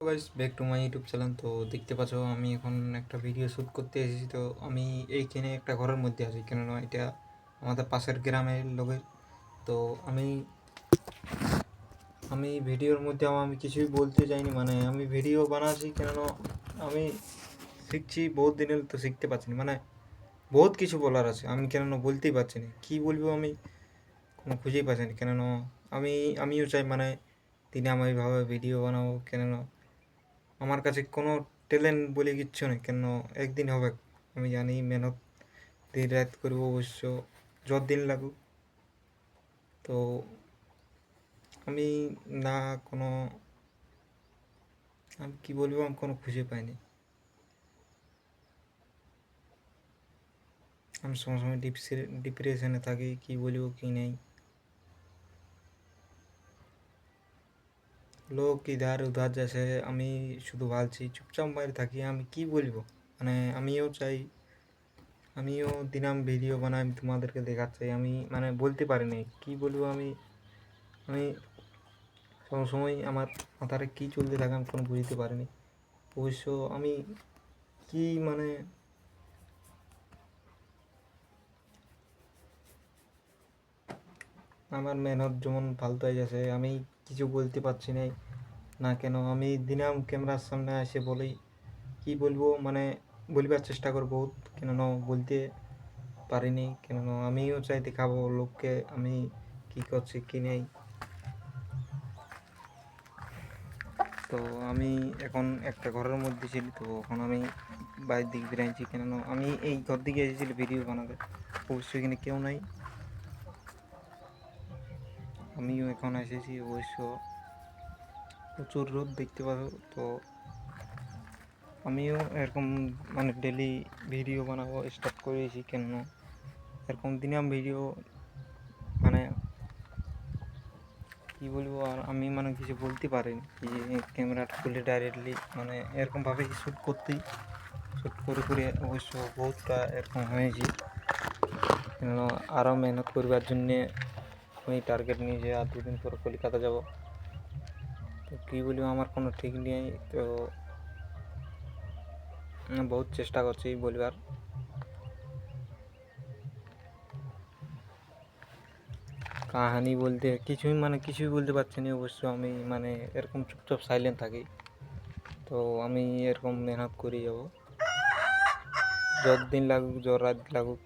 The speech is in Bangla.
Guys, back to my YouTube channel. তো দেখতে পাচ্ছ আমি এখন একটা ভিডিও শ্যুট করতে এসেছি। তো আমি এইখানে একটা ঘরের মধ্যে আছি, কেননা এটা আমাদের পাশের গ্রামের লোকের। তো আমি আমি ভিডিওর মধ্যে আমি কিছুই বলতে চাইনি, মানে আমি ভিডিও বানাচ্ছি কেননা আমি শিখছি বহুত দিনের, তো শিখতে পারছি না, মানে বহুত কিছু বলার আছে, আমি কেননা বলতেই পারছি না, কী বলবো আমি কোনো খুঁজেই পাচ্ছি না। কেননা আমিও চাই, মানে দিনে আমি এইভাবে ভিডিও বানাবো, কেননা আমার কাছে কোনো ট্যালেন্ট বলে কিচ্ছু নেই, কেন একদিন হবে। আমি জানি মেহনত দিন রাত করবো অবশ্য, যতদিন লাগুক। তো আমি না কোনো, আমি কী বলবো, আমি কোনো খুঁজে পাইনি। আমি সময় সময় ডিপ্রেশনে থাকি, কী বলবো কী নেই। লোক ইধার উধার যাচ্ছে, আমি শুধু ভাবছি চুপচাপ বাইরে থাকি, আমি কি বলবো। মানে আমিও চাই, আমিও দিনাম ভিডিও বানাই, আমি তোমাদেরকে দেখাচ্ছি, আমি মানে বলতে পারিনি কি বলবো। আমি আমি সময় আমার মাথারে কী চলতে থাকে আমি কোনো বুঝতে পারিনি অবশ্য। আমি কি মানে আমার মেহনত যেমন ফালতু হয়ে যাচ্ছে, আমি কিছু বলতে পারছি না। না কেন আমি দিনাম ক্যামেরার সামনে এসে বলি, কি বলবো, মানে বলবার চেষ্টা করবো, কেন বলতে পারিনি। কেন আমিও চাই দেখাবো লোককে আমি কি করছি কি নেই। তো আমি এখন একটা ঘরের মধ্যে ছিলি, তো এখন আমি বাইরের দিক বেরিয়েছি, কেননা আমি এই ঘর দিকে এসেছিলি ভিডিও বানাতে, অবশ্যই এখানে কেউ নাই, আমিও এখন এসেছি। অবশ্য প্রচুর রোদ দেখতে পাবো। তো আমিও এরকম মানে ডেলি ভিডিও বানাবো স্টার্ট করেছি, কেননা এরকম দিনে আমি ভিডিও মানে কী বলবো, আর আমি মানে কিছু বলতে পারিনি, যে ক্যামেরাটা খুলে ডাইরেক্টলি মানে এরকমভাবে শ্যুট করে করে অবশ্য বহুতটা এরকম হয়েছি। কেন আরও মেহনত করবার জন্যে আমি টার্গেট নিয়েছি, আর দুদিন পর কলকাতা যাব। তো কী বলবো, আমার কোনো ঠিক নেই। তো বহুত চেষ্টা করছি বলবার, কাহানি বলতে কিছুই বলতে পারছি না অবশ্য। আমি মানে এরকম চুপচাপ সাইলেন্ট থাকি। তো আমি এরকম মেহনত করে যাব, যত দিন লাগুক, যত রাত লাগুক,